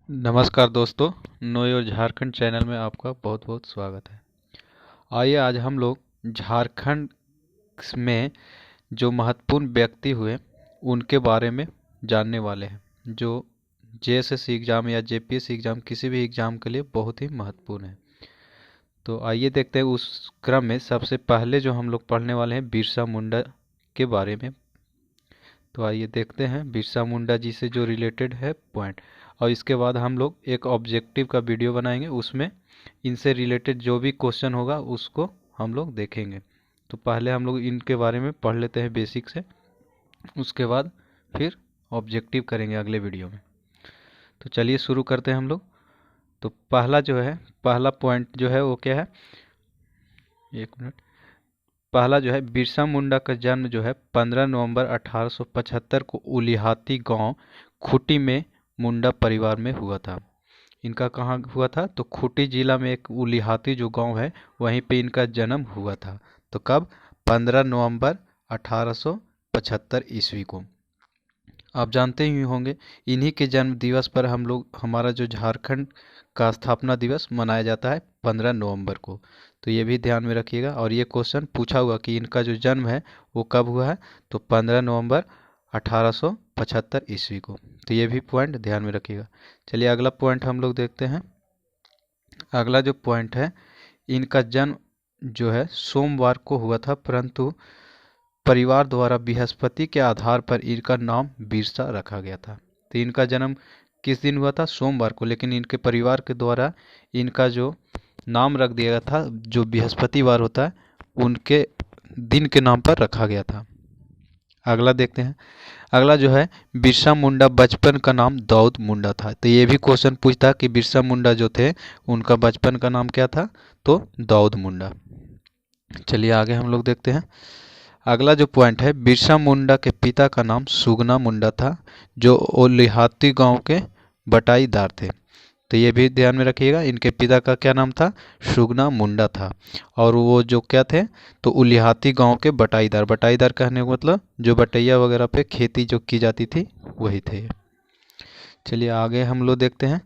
नमस्कार दोस्तों, know your Jharkhand channel में आपका बहुत बहुत स्वागत है। आइए आज हम लोग झारखंड में जो महत्वपूर्ण व्यक्ति हुए उनके बारे में जानने वाले हैं, जो जेएसएससी एग्ज़ाम या जेपीएससी एग्ज़ाम किसी भी एग्ज़ाम के लिए बहुत ही महत्वपूर्ण है। तो आइए देखते हैं उस क्रम में सबसे पहले जो हम लोग पढ़ने वाले हैं बिरसा मुंडा के बारे में। तो आइए देखते हैं बिरसा मुंडा जी से जो रिलेटेड है पॉइंट, और इसके बाद हम लोग एक ऑब्जेक्टिव का वीडियो बनाएंगे, उसमें इनसे रिलेटेड जो भी क्वेश्चन होगा उसको हम लोग देखेंगे। तो पहले हम लोग इनके बारे में पढ़ लेते हैं बेसिक से, उसके बाद फिर ऑब्जेक्टिव करेंगे अगले वीडियो में। तो चलिए शुरू करते हैं हम लोग। तो पहला पॉइंट जो है वो क्या है, एक मिनट। पहला जो है बिरसा मुंडा का जन्म जो है 15 नवंबर 1875 को उलिहाती गांव खूंटी में मुंडा परिवार में हुआ था। इनका कहाँ हुआ था, तो खूंटी जिला में एक उलिहाती जो गांव है वहीं पे इनका जन्म हुआ था। तो कब, 15 नवंबर 1875 ईस्वी को। आप जानते ही होंगे इन्हीं के जन्म दिवस पर हम लोग हमारा जो झारखंड का स्थापना दिवस मनाया जाता है 15 नवंबर को। तो ये भी ध्यान में रखिएगा, और ये क्वेश्चन पूछा हुआ कि इनका जो जन्म है वो कब हुआ है, तो 15 नवंबर 1875 ईस्वी को। तो ये भी पॉइंट ध्यान में रखिएगा। चलिए अगला पॉइंट हम लोग देखते हैं। अगला जो पॉइंट है, इनका जन्म जो है सोमवार को हुआ था, परंतु परिवार द्वारा बृहस्पति के आधार पर इनका नाम बिरसा रखा गया था। तो इनका जन्म किस दिन हुआ था, सोमवार को, लेकिन इनके परिवार के द्वारा इनका जो नाम रख दिया गया था, जो बृहस्पतिवार होता है उनके दिन के नाम पर रखा गया था। अगला देखते हैं। अगला जो है बिरसा मुंडा बचपन का नाम दाऊद मुंडा था। तो ये भी क्वेश्चन पूछता है कि बिरसा मुंडा जो थे उनका बचपन का नाम क्या था, तो दाऊद मुंडा। चलिए आगे हम लोग देखते हैं। अगला जो पॉइंट है, बिरसा मुंडा के पिता का नाम सुगना मुंडा था, जो ओलिहाती गांव के बटाईदार थे। तो ये भी ध्यान में रखिएगा, इनके पिता का क्या नाम था, सुगना मुंडा था, और वो जो क्या थे, तो उलिहाती गांव के बटाईदार। बटाईदार कहने का मतलब जो बटैया वगैरह पे खेती जो की जाती थी वही थे। चलिए आगे हम लोग देखते हैं।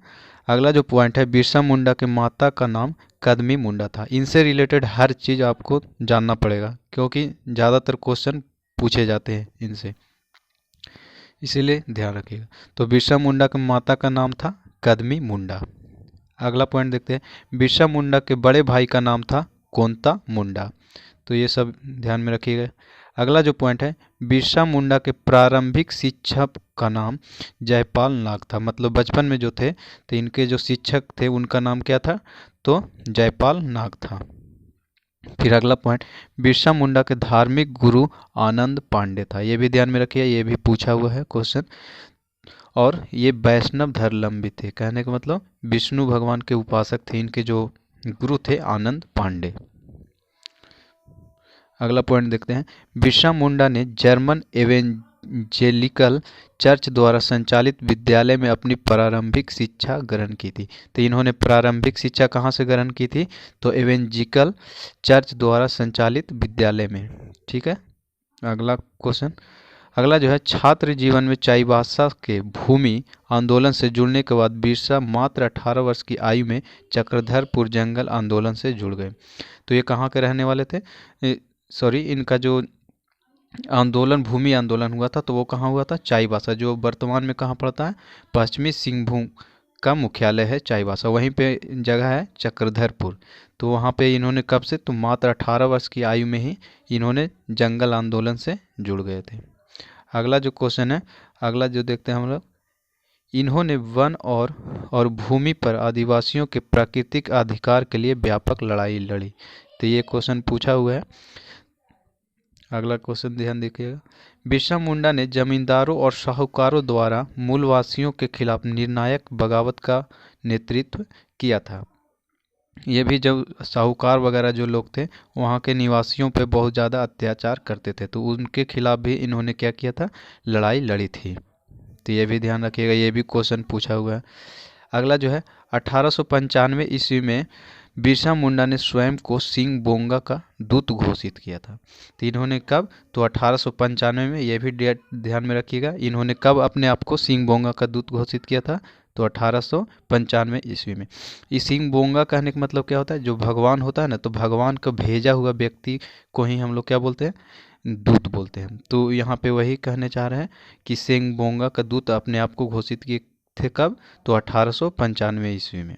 अगला जो पॉइंट है, बिरसा मुंडा के माता का नाम कदमी मुंडा था। इनसे रिलेटेड हर चीज़ आपको जानना पड़ेगा, क्योंकि ज़्यादातर क्वेश्चन पूछे जाते हैं इनसे, इसीलिए ध्यान रखिएगा। तो बिरसा मुंडा के माता का नाम था कदमी मुंडा। अगला पॉइंट देखते हैं। बिरसा मुंडा के बड़े भाई का नाम था कोंता मुंडा। तो ये सब ध्यान में रखिएगा। अगला जो पॉइंट है, बिरसा मुंडा के प्रारंभिक शिक्षक का नाम जयपाल नाग था। मतलब बचपन में जो थे तो इनके जो शिक्षक थे उनका नाम क्या था, तो जयपाल नाग था। फिर अगला पॉइंट, बिरसा मुंडा के धार्मिक गुरु आनंद पांडे था। ये भी ध्यान में रखिए, ये भी पूछा हुआ है क्वेश्चन। और ये वैष्णव धर्मावलंबी थे, कहने का मतलब विष्णु भगवान के उपासक थे। इनके जो गुरु थे आनंद पांडे। अगला पॉइंट देखते हैं। बिरसा मुंडा ने जर्मन एवेंजेलिकल चर्च द्वारा संचालित विद्यालय में अपनी प्रारंभिक शिक्षा ग्रहण की थी। तो इन्होंने प्रारंभिक शिक्षा कहाँ से ग्रहण की थी, तो एवेंजिकल चर्च द्वारा संचालित विद्यालय में। ठीक है। अगला क्वेश्चन, अगला जो है, छात्र जीवन में चाईबासा के भूमि आंदोलन से जुड़ने के बाद बिरसा मात्र 18 वर्ष की आयु में चक्रधरपुर जंगल आंदोलन से जुड़ गए। तो ये कहाँ के रहने वाले थे, सॉरी, इनका जो आंदोलन भूमि आंदोलन हुआ था तो वो कहाँ हुआ था, चाईबासा, जो वर्तमान में कहाँ पड़ता है, पश्चिमी सिंहभूम का मुख्यालय है चाईबासा, वहीं पे जगह है चक्रधरपुर। तो वहाँ पे इन्होंने कब से, तो मात्र 18 वर्ष की आयु में ही इन्होंने जंगल आंदोलन से जुड़ गए थे। अगला जो क्वेश्चन है, अगला जो देखते हैं हम लोग, इन्होंने वन और भूमि पर आदिवासियों के प्राकृतिक अधिकार के लिए व्यापक लड़ाई लड़ी। तो ये क्वेश्चन पूछा हुआ है। अगला क्वेश्चन ध्यान देखिएगा। बिरसा मुंडा ने जमींदारों और साहूकारों द्वारा मूलवासियों के खिलाफ निर्णायक बगावत का नेतृत्व किया था। ये भी जब साहूकार वगैरह जो लोग थे वहाँ के निवासियों पे बहुत ज़्यादा अत्याचार करते थे, तो उनके खिलाफ भी इन्होंने क्या किया था, लड़ाई लड़ी थी। तो ये भी ध्यान रखिएगा, ये भी क्वेश्चन पूछा हुआ है। अगला जो है, 1895 ईस्वी में बिरसा मुंडा ने स्वयं को सिंह बोंगा का दूत घोषित किया था। तो इन्होंने कब, तो 1895 में, ये भी डेट ध्यान में रखिएगा, इन्होंने कब अपने आप को सिंह बोंगा का दूत घोषित किया था, तो 1895 ईस्वी में। इस सिंह बोंगा कहने का मतलब क्या होता है, जो भगवान होता है ना, तो भगवान का भेजा हुआ व्यक्ति को ही हम लोग क्या बोलते हैं, दूत बोलते हैं। तो यहाँ पे वही कहने चाह रहे हैं कि सिंह बोंगा का दूत अपने आप को घोषित किए थे कब, तो 1895 ईस्वी में।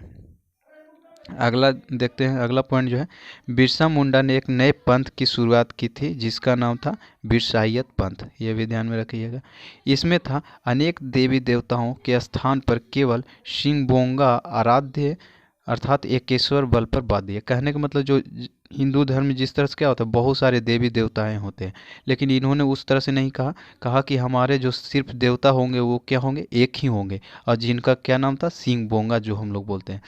अगला देखते हैं, अगला पॉइंट जो है, बिरसा मुंडा ने एक नए पंथ की शुरुआत की थी जिसका नाम था बिरसाहियत पंथ। ये भी ध्यान में रखिएगा। इसमें था अनेक देवी देवताओं के स्थान पर केवल सिंह बोंगा आराध्य अर्थात एकेश्वर बल पर वाद्य। कहने का मतलब जो हिंदू धर्म में जिस तरह से क्या होता है, बहुत सारे देवी देवताएं होते हैं, लेकिन इन्होंने उस तरह से नहीं कहा। कहा कि हमारे जो सिर्फ देवता होंगे वो क्या होंगे, एक ही होंगे, और जिनका क्या नाम था, सिंह बोंगा जो हम लोग बोलते हैं।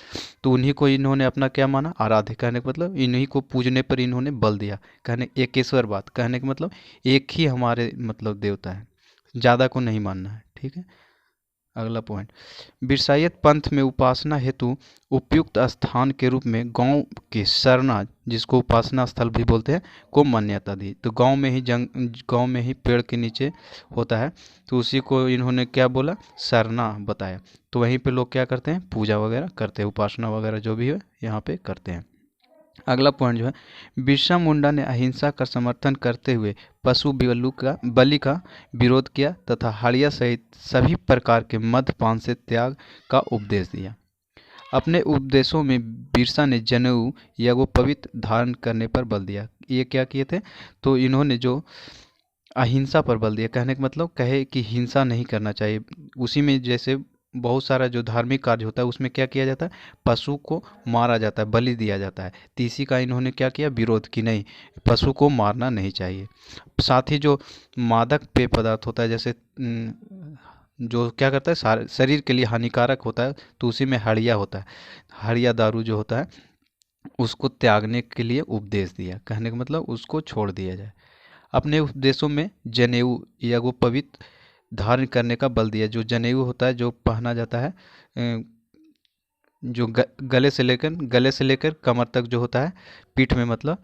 तो उन्हीं को इन्होंने अपना क्या माना, आराध्य। कहने का मतलब इन्हीं को पूजने पर इन्होंने बल दिया। कहने एकेश्वर बात कहने का मतलब एक ही हमारे मतलब देवता है, ज़्यादा को नहीं मानना है। ठीक है। अगला पॉइंट, बिरसाहियत पंथ में उपासना हेतु उपयुक्त स्थान के रूप में गांव के सरना, जिसको उपासना स्थल भी बोलते हैं, को मान्यता दी। तो गांव में ही गांव में ही पेड़ के नीचे होता है, तो उसी को इन्होंने क्या बोला, सरना बताया। तो वहीं पे लोग क्या करते हैं, पूजा वगैरह करते हैं, उपासना वगैरह जो भी है यहाँ पे करते हैं। अगला पॉइंट जो है, बिरसा मुंडा ने अहिंसा का समर्थन करते हुए पशु बलि का विरोध किया तथा हड़िया सहित सभी प्रकार के मद्यपान से त्याग का उपदेश दिया। अपने उपदेशों में बिरसा ने जनेऊ या वो पवित्र धारण करने पर बल दिया। ये क्या किए थे, तो इन्होंने जो अहिंसा पर बल दिया। कहने का मतलब कहे कि हिंसा नहीं करना चाहिए। उसी में जैसे बहुत सारा जो धार्मिक कार्य होता है उसमें क्या किया जाता है, पशु को मारा जाता है, बलि दिया जाता है। तो इसी का इन्होंने क्या किया, विरोध की नहीं, पशु को मारना नहीं चाहिए। साथ ही जो मादक पेय पदार्थ होता है, जैसे जो क्या करता है, शरीर के लिए हानिकारक होता है, तो उसी में हड़िया होता है, हड़िया दारू जो होता है उसको त्यागने के लिए उपदेश दिया। कहने का मतलब उसको छोड़ दिया जाए। अपने उपदेशों में जनेऊ या वो पवित्र धारण करने का बल दिया। जो जनेऊ होता है जो पहना जाता है, जो गले से लेकर कमर तक जो होता है, पीठ में मतलब,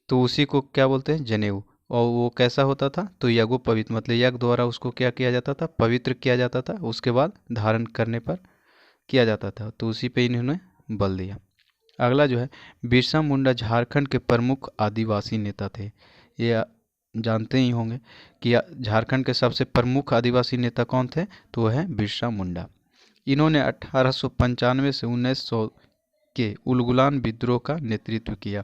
तो उसी को क्या बोलते हैं, जनेऊ। और वो कैसा होता था, तो यज्ञो पवित्र मतलब यज्ञ द्वारा उसको क्या किया जाता था, पवित्र किया जाता था, उसके बाद धारण करने पर किया जाता था। तो उसी पे इन्होंने बल दिया। अगला जो है, बिरसा मुंडा झारखंड के प्रमुख आदिवासी नेता थे। ये जानते ही होंगे कि झारखंड के सबसे प्रमुख आदिवासी नेता कौन थे, तो वह है बिरसा मुंडा। इन्होंने 1895 से 1900 के उलगुलान विद्रोह का नेतृत्व किया।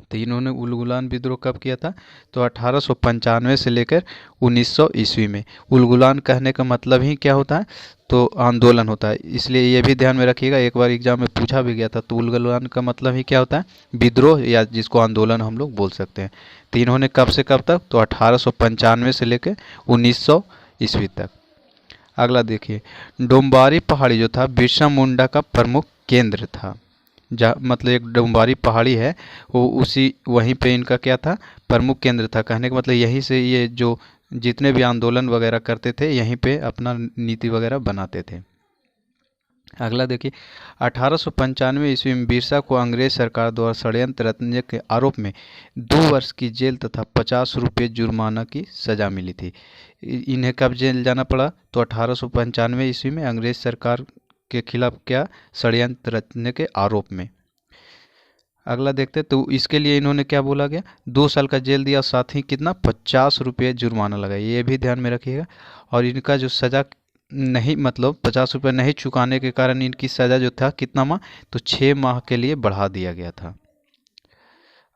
तो इन्होंने उलगुलान विद्रोह कब किया था, तो 1895 से लेकर 1900 ईस्वी में। उलगुलान कहने का मतलब ही क्या होता है, तो आंदोलन होता है। इसलिए ये भी ध्यान में रखिएगा, एक बार एग्जाम में पूछा भी गया था। तो उलगुलान का मतलब ही क्या होता है, विद्रोह, या जिसको आंदोलन हम लोग बोल सकते हैं। तो इन्होंने कब से कब तक, तो 1895 से लेकर 1900 ईस्वी तक। अगला देखिए, डोम्बारी पहाड़ी जो था बिरसा मुंडा का प्रमुख केंद्र था। जहाँ मतलब एक डोम्बारी पहाड़ी है, वो उसी वहीं पे इनका क्या था, प्रमुख केंद्र था। कहने का मतलब यहीं से ये जो जितने भी आंदोलन वगैरह करते थे यहीं पे अपना नीति वगैरह बनाते थे। अगला देखिए, 1895 ईस्वी में बिरसा को अंग्रेज सरकार द्वारा षड्यंत्र रचने के आरोप में 2 वर्ष की जेल तथा 50 रुपये जुर्माना की सजा मिली थी। इन्हें कब जेल जाना पड़ा, तो 1895 ईस्वी में अंग्रेज सरकार के खिलाफ क्या, षड्यंत्र रचने के आरोप में। अगला देखते, तो इसके लिए इन्होंने क्या बोला गया, 2 साल का जेल दिया, साथ ही कितना, 50 रुपये जुर्माना लगाया। ये भी ध्यान में रखिएगा। और इनका जो सज़ा नहीं मतलब 50 रुपये नहीं चुकाने के कारण इनकी सज़ा जो था कितना माह, तो 6 माह के लिए बढ़ा दिया गया था।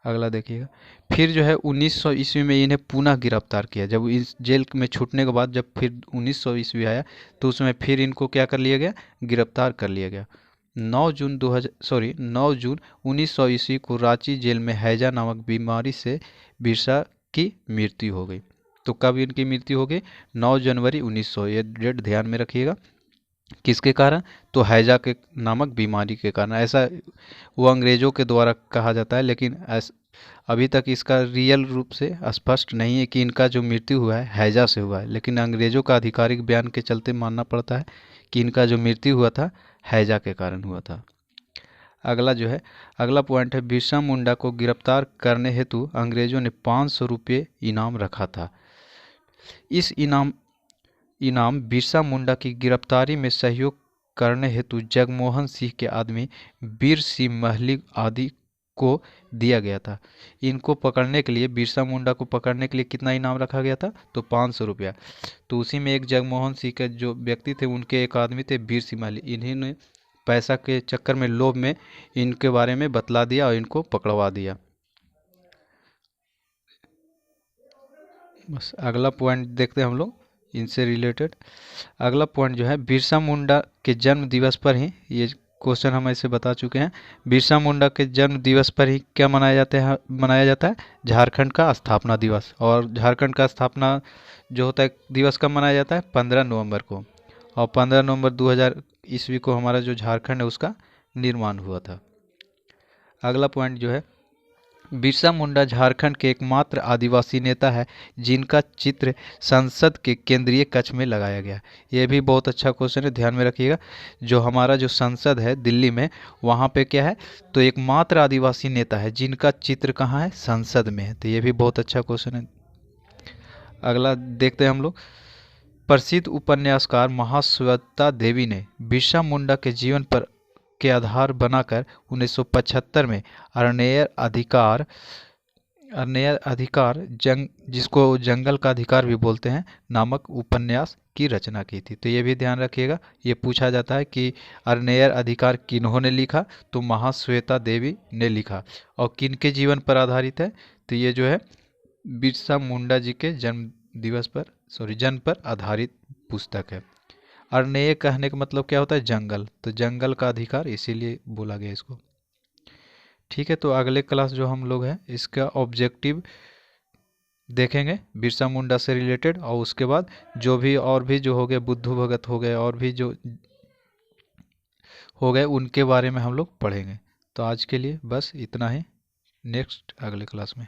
अगला देखिएगा, फिर जो है 1900 ईस्वी में इन्हें पुनः गिरफ्तार किया। जब इस जेल में छूटने के बाद जब फिर 1900 ईस्वी आया, तो उसमें फिर इनको क्या कर लिया गया, गिरफ्तार कर लिया गया। 9 जून 1900 ईस्वी को रांची जेल में हैजा नामक बीमारी से बिरसा की मृत्यु हो गई। तो कब इनकी मृत्यु हो गई, 9 जनवरी 1900। ये डेट ध्यान में रखिएगा। किसके कारण, तो हैजा के नामक बीमारी के कारण। ऐसा वो अंग्रेजों के द्वारा कहा जाता है, लेकिन अभी तक इसका रियल रूप से स्पष्ट नहीं है कि इनका जो मृत्यु हुआ है हैजा से हुआ है। लेकिन अंग्रेजों का आधिकारिक बयान के चलते मानना पड़ता है कि इनका जो मृत्यु हुआ था हैजा के कारण हुआ था। अगला जो है, अगला पॉइंट है, बिरसा मुंडा को गिरफ्तार करने हेतु अंग्रेजों ने 500 रुपये इनाम रखा था। इस इनाम बिरसा मुंडा की गिरफ्तारी में सहयोग करने हेतु जगमोहन सिंह के आदमी वीर सिंह महली आदि को दिया गया था। इनको पकड़ने के लिए, बिरसा मुंडा को पकड़ने के लिए कितना इनाम रखा गया था? तो 500 रुपया। तो उसी में एक जगमोहन सिंह के जो व्यक्ति थे, उनके एक आदमी थे वीर सिंह महली, इन्हीं ने पैसा के चक्कर में, लोभ में इनके बारे में बतला दिया और इनको पकड़वा दिया। बस अगला पॉइंट देखते हैं हम लोग इनसे रिलेटेड। अगला पॉइंट जो है, बिरसा मुंडा के जन्म दिवस पर ही, ये क्वेश्चन हम ऐसे बता चुके हैं, बिरसा मुंडा के जन्म दिवस पर ही क्या मनाया जाता है? झारखंड का स्थापना दिवस। और झारखंड का स्थापना जो होता है दिवस कब मनाया जाता है? 15 नवंबर को। और 15 नवंबर 2000 ईस्वी को हमारा जो झारखंड है उसका निर्माण हुआ था। अगला पॉइंट जो है, बिरसा मुंडा झारखंड के एकमात्र आदिवासी नेता है जिनका चित्र संसद के केंद्रीय कक्ष में लगाया गया। यह भी बहुत अच्छा क्वेश्चन है, ध्यान में रखिएगा। जो हमारा जो संसद है दिल्ली में, वहाँ पे क्या है? तो एकमात्र आदिवासी नेता है जिनका चित्र कहाँ है? संसद में है। तो ये भी बहुत अच्छा क्वेश्चन है। अगला देखते हैं हम लोग। प्रसिद्ध उपन्यासकार महाश्वेता देवी ने बिरसा मुंडा के जीवन पर के आधार बनाकर 1975 में अरण्यर अधिकार जिसको जंगल का अधिकार भी बोलते हैं नामक उपन्यास की रचना की थी। तो ये भी ध्यान रखिएगा, ये पूछा जाता है कि अरण्यर अधिकार किन्होंने लिखा? तो महाश्वेता देवी ने लिखा। और किन के जीवन पर आधारित है? तो ये जो है बिरसा मुंडा जी के जन्म पर आधारित पुस्तक है। अरण्य कहने का मतलब क्या होता है? जंगल। तो जंगल का अधिकार, इसीलिए बोला गया इसको। ठीक है, तो अगले क्लास जो हम लोग हैं इसका ऑब्जेक्टिव देखेंगे बिरसा मुंडा से रिलेटेड, और उसके बाद जो भी और भी जो हो गए, बुद्धू भगत हो गए, और भी जो हो गए उनके बारे में हम लोग पढ़ेंगे। तो आज के लिए बस इतना ही। नेक्स्ट अगले क्लास में।